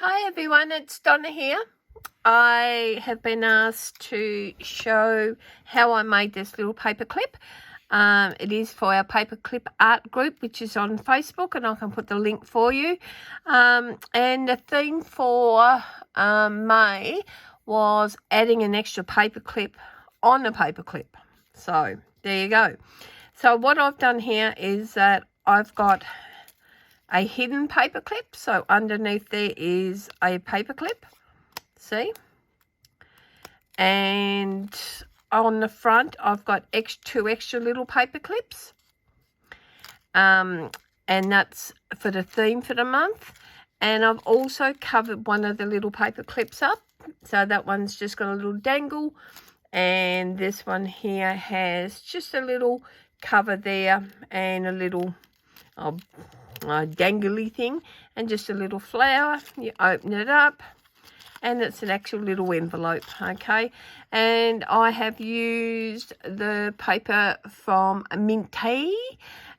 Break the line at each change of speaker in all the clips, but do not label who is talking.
Hi everyone, it's Donna here. I have been asked to show how I made this little paperclip. It is for our Paperclip art group, which is on Facebook, and I can put the link for you. And the theme for May was adding an extra paperclip on a paperclip. So there you go. So what I've done here is that I've got a hidden paperclip. So underneath there is a paperclip. See? And on the front, I've got two extra little paper clips. And that's for the theme for the month. And I've also covered one of the little paper clips up. So that one's just got a little dangle. And this one here has just a little cover there and a little dangly thing. And just a little flower. You open it up. And it's an actual little envelope, okay? And I have used the paper from Minté,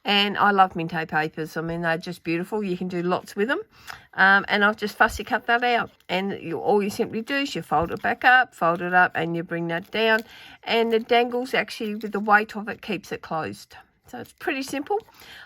and I love Minté papers. I mean, they're just beautiful. You can do lots with them. And I've just fussy cut that out. And all you simply do is you fold it back up, fold it up, and you bring that down. And the dangles actually, with the weight of it, keeps it closed. So it's pretty simple.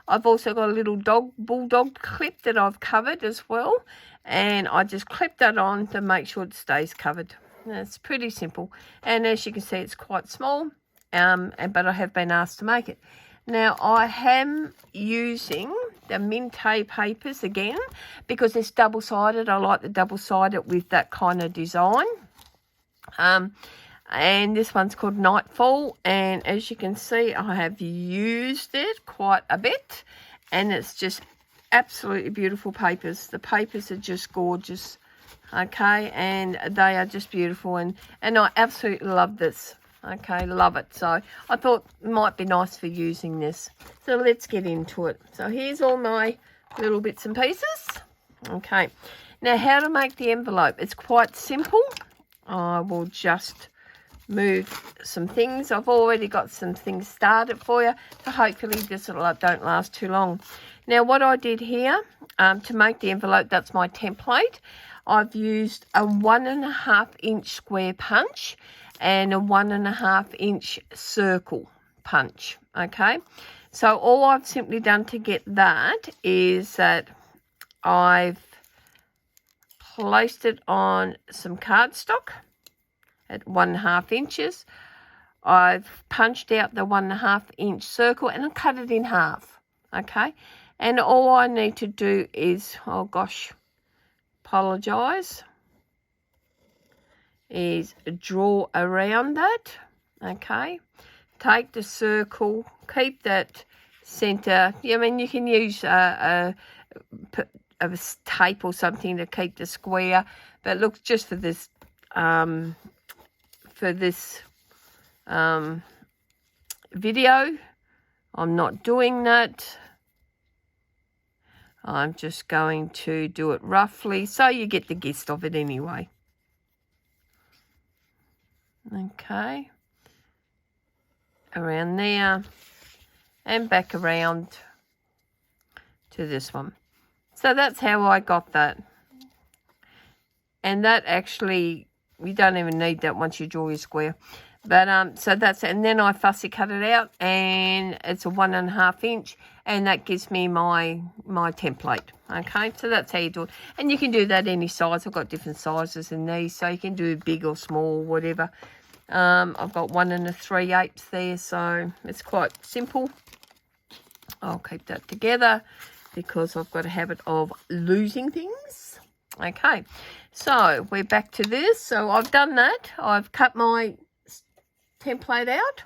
I've also got a little bulldog clip that I've covered as well. And I just clip that on to make sure it stays covered. And it's pretty simple. And as you can see, it's quite small. But I have been asked to make it. Now, I am using the Minté papers again because it's double-sided. I like the double-sided with that kind of design. And this one's called Nightfall, and as you can see, I have used it quite a bit, and it's just absolutely beautiful papers. The papers are just gorgeous, okay, and they are just beautiful, and I absolutely love this, okay, love it. So I thought it might be nice for using this. So let's get into it. So here's all my little bits and pieces, okay. Now, how to make the envelope? It's quite simple. I will just move some things. I've already got some things started for you, so hopefully this don't last too long. Now, what I did here to make the envelope, that's my template. I've used a 1.5 inch square punch and a 1.5 inch circle punch, okay? So all I've simply done to get that is that I've placed it on some cardstock at 1.5 inches. I've punched out the 1.5 inch circle and I cut it in half, okay? And all I need to do is, oh gosh, apologise, is draw around that, okay? Take the circle, keep that centre. I mean, you can use a tape or something to keep the square, but look, just for this video, I'm not doing that. I'm just going to do it roughly so you get the gist of it anyway. Okay, around there and back around to this one. So that's how I got that. And that actually, you don't even need that once you draw your square. But so that's it. And then I fussy cut it out, and it's a 1.5 inch, and that gives me my template. Okay, so that's how you do it. And you can do that any size. I've got different sizes in these, so you can do big or small, whatever. I've got 1 3/8 there, so it's quite simple. I'll keep that together because I've got a habit of losing things. Okay, so we're back to this. So I've done that. I've cut my template out.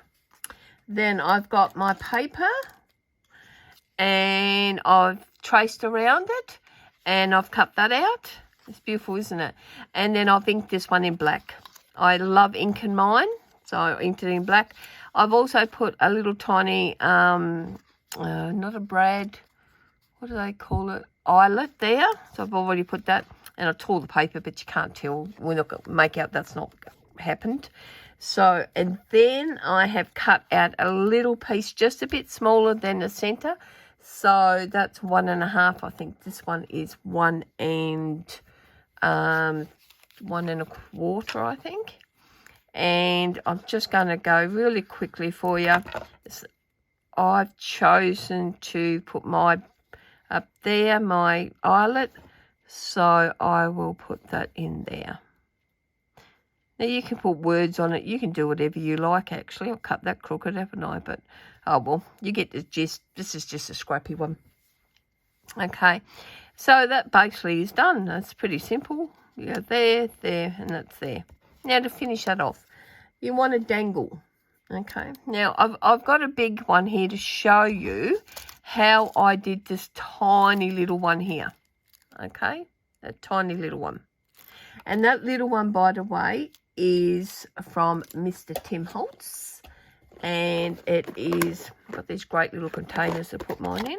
Then I've got my paper and I've traced around it and I've cut that out. It's beautiful, isn't it? And then I've inked this one in black. I love inking mine, so I inked it in black. I've also put a little tiny, not a brad, what do they call it? Eyelet there. So I've already put that. And I tore the paper, but you can't tell. We're not going to make out that's not happened. So, and then I have cut out a little piece just a bit smaller than the centre. So that's 1.5. I think this one is 1 and 1.25, I think. And I'm just going to go really quickly for you. I've chosen to put my up there, my eyelet, so I will put that in there. Now you can put words on it, you can do whatever you like actually. I've cut that crooked, haven't I? But oh well, you get the gist. This is just a scrappy one. Okay, so that basically is done. That's pretty simple. You go there, there, and that's there. Now to finish that off, you want a dangle. Okay, now I've got a big one here to show you how I did this tiny little one here. Okay, that tiny little one. And that little one, by the way, is from Mr. Tim Holtz. And it is, I've got these great little containers to put mine in.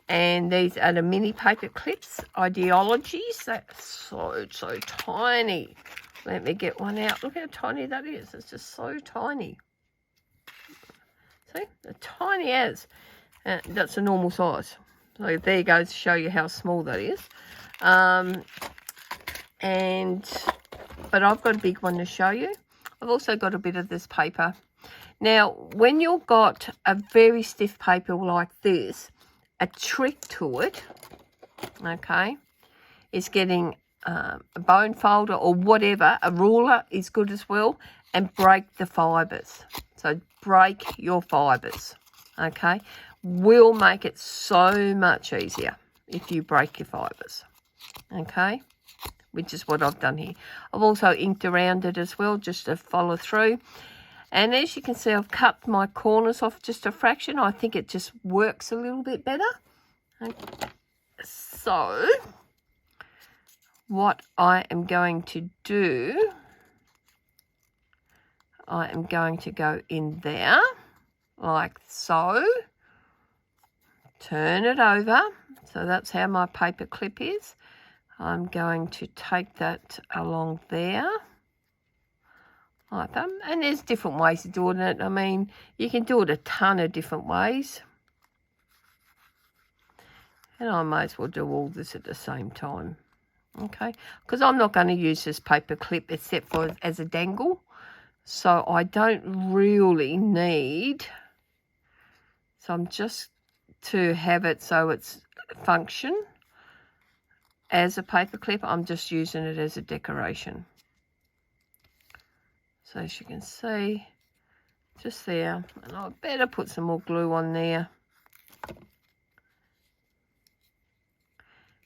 And these are the mini paper clips, Ideologies. That's so tiny. Let me get one out. Look how tiny that is. It's just so tiny. See, the tiny as. That's a normal size. So there you go to show you how small that is. But I've got a big one to show you. I've also got a bit of this paper. Now, when you've got a very stiff paper like this, a trick to it, okay, is getting a bone folder or whatever, a ruler is good as well, and break the fibres. So break your fibres, okay, will make it so much easier if you break your fibres, okay, which is what I've done here. I've also inked around it as well just to follow through. And as you can see, I've cut my corners off just a fraction. I think it just works a little bit better. Okay. So what I am going to do, I am going to go in there like so. Turn it over. So that's how my paper clip is. I'm going to take that along there. Like that. And there's different ways of doing it. I mean, you can do it a ton of different ways. And I may as well do all this at the same time. Okay. Because I'm not going to use this paper clip except for as a dangle. So I don't really need. So I'm just to have it so it's function as a paper clip. I'm just using it as a decoration. So as you can see, just there, and I better put some more glue on there.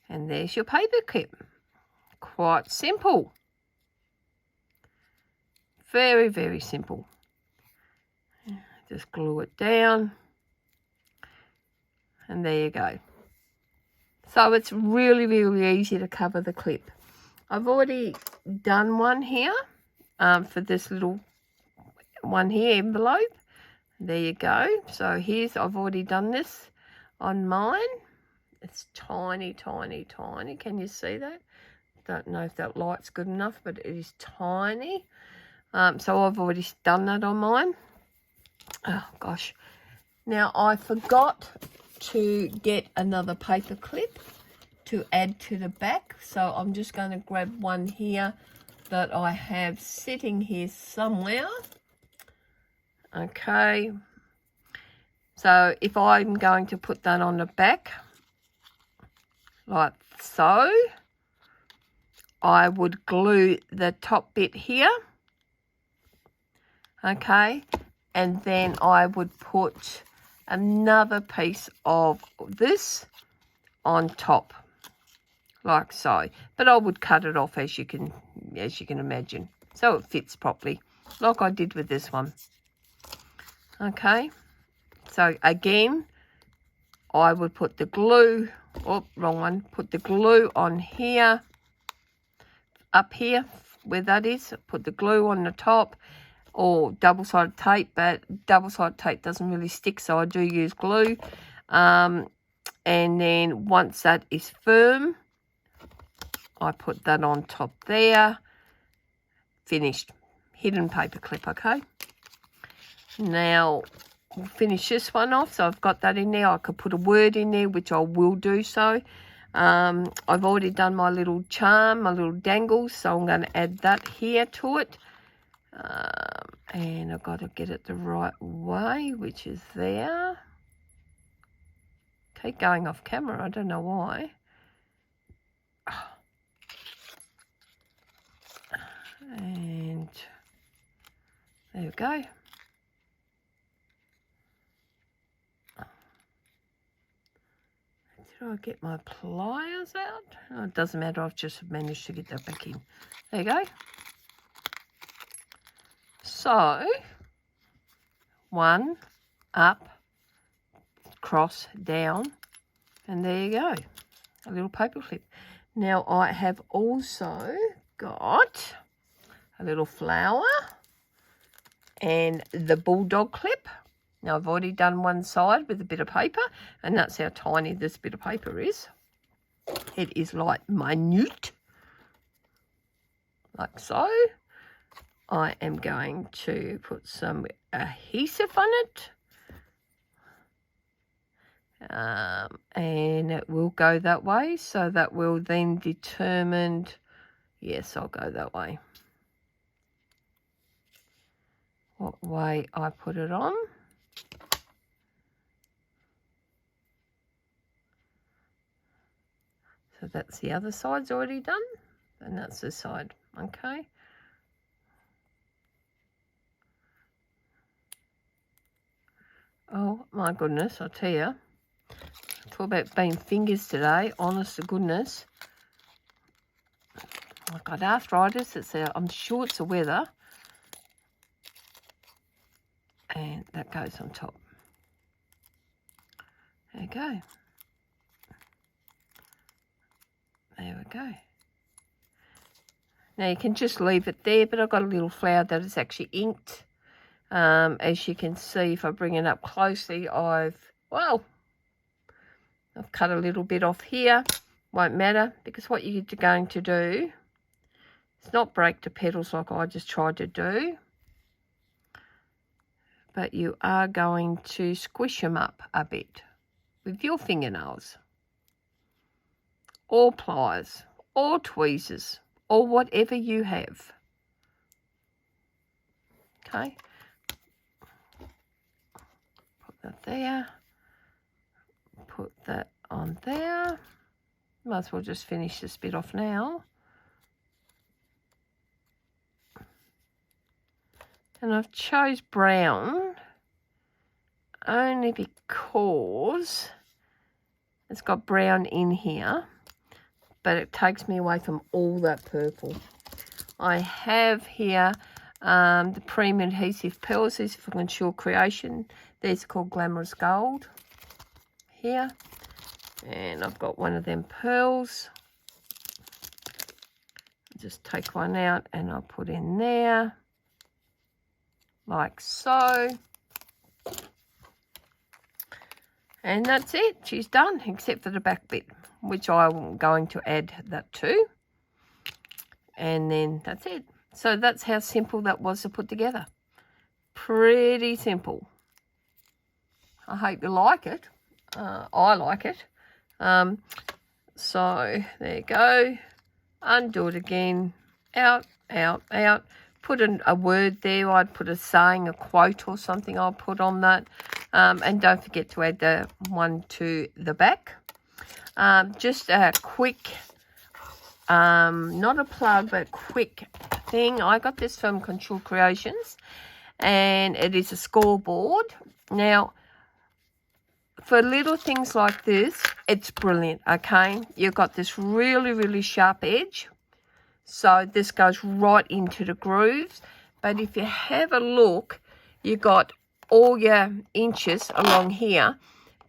And there's your paper clip. Quite simple. Very, very simple. Just glue it down. And there you go. So it's really, really easy to cover the clip. I've already done one here. For this little one here, envelope. There you go. So here's, I've already done this on mine. It's tiny, tiny, tiny. Can you see that? Don't know if that light's good enough, but it is tiny. So I've already done that on mine. Oh, gosh. Now, I forgot to get another paper clip to add to the back. So I'm just going to grab one here that I have sitting here somewhere. Okay. So if I'm going to put that on the back, like so, I would glue the top bit here. Okay. And then I would put another piece of this on top. Like so, but I would cut it off as you can imagine, so it fits properly, like I did with this one. Okay, so again, I would put the glue, oh, wrong one, put the glue on here, up here, where that is, put the glue on the top, or double-sided tape, but double-sided tape doesn't really stick, so I do use glue, and then once that is firm, I put that on top there. Finished. Hidden paper clip, okay? Now, we'll finish this one off. So I've got that in there. I could put a word in there, which I will do so. I've already done my little charm, my little dangles, so I'm going to add that here to it. And I've got to get it the right way, which is there. Keep going off camera, I don't know why. And there we go. Did I get my pliers out? Oh, it doesn't matter, I've just managed to get that back in. There you go. So, one, up, cross, down, and there you go. A little paper clip. Now I have also got a little flower and the bulldog clip. Now I've already done one side with a bit of paper, and that's how tiny this bit of paper is. It is like minute, like so. I am going to put some adhesive on it. And it will go that way, so that will then determine, yes, I'll go that way. What way I put it on. So that's the other side's already done, and that's this side, okay. Oh my goodness, I tell you. Talk about being fingers today, honest to goodness. I've got arthritis, I'm sure it's the weather. And that goes on top. There you go. There we go. Now you can just leave it there, but I've got a little flower that is actually inked. As you can see, if I bring it up closely, I've cut a little bit off here. Won't matter, because what you're going to do is not break the petals like I just tried to do, but you are going to squish them up a bit with your fingernails or pliers or tweezers or whatever you have. Okay. Put that there. Put that on there. Might as well just finish this bit off now. And I've chose brown only because it's got brown in here, but it takes me away from all that purple. I have here the premium adhesive pearls. These are from Ensure Creation. These are called Glamorous Gold here. And I've got one of them pearls. Just take one out and I'll put in there. Like so. And that's it. She's done, except for the back bit, which I'm going to add that to. And then that's it. So that's how simple that was to put together. Pretty simple. I hope you like it. I like it. So there you go. Undo it again. Out, out, out. Put a word there. I'd put a saying, a quote or something I'll put on that. And don't forget to add the one to the back. Just a quick, not a plug, but quick thing. I got this from Control Creations, and it is a scoreboard. Now, for little things like this, it's brilliant, okay? You've got this really, really sharp edge. So this goes right into the grooves. But if you have a look, you've got all your inches along here,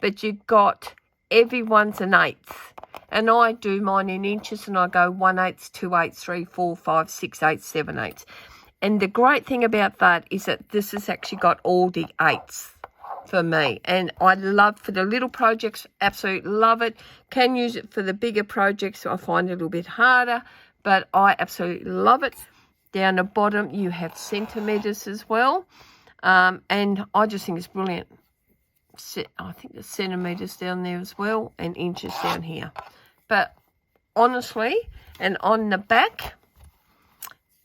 but you've got every one's an eighth. And I do mine in inches, and I go 1/8, 2/8, 3, 4, 5, 6, 8, 7, 8. And the great thing about that is that this has actually got all the eighths for me. And I love, for the little projects, absolutely love it. Can use it for the bigger projects, so I find it a little bit harder, but I absolutely love it. Down the bottom, you have centimetres as well. And I just think it's brilliant. I think there's centimetres down there as well, and inches down here. but honestly, and on the back,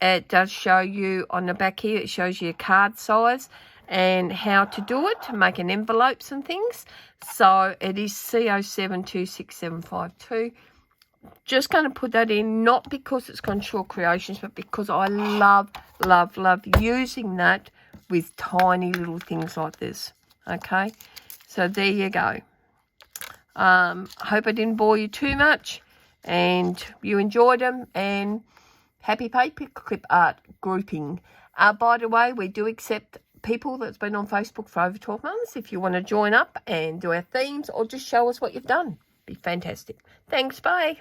it does show you, on the back here, it shows you a card size and how to do it, making envelopes and things. So it is CO726752. Just going to put that in, not because it's Contour Creations, but because I love, love, love using that with tiny little things like this. Okay, so there you go. Hope I didn't bore you too much and you enjoyed them, and happy paperclip art grouping. By the way, we do accept people that's been on Facebook for over 12 months. If you want to join up and do our themes or just show us what you've done, be fantastic. Thanks, bye.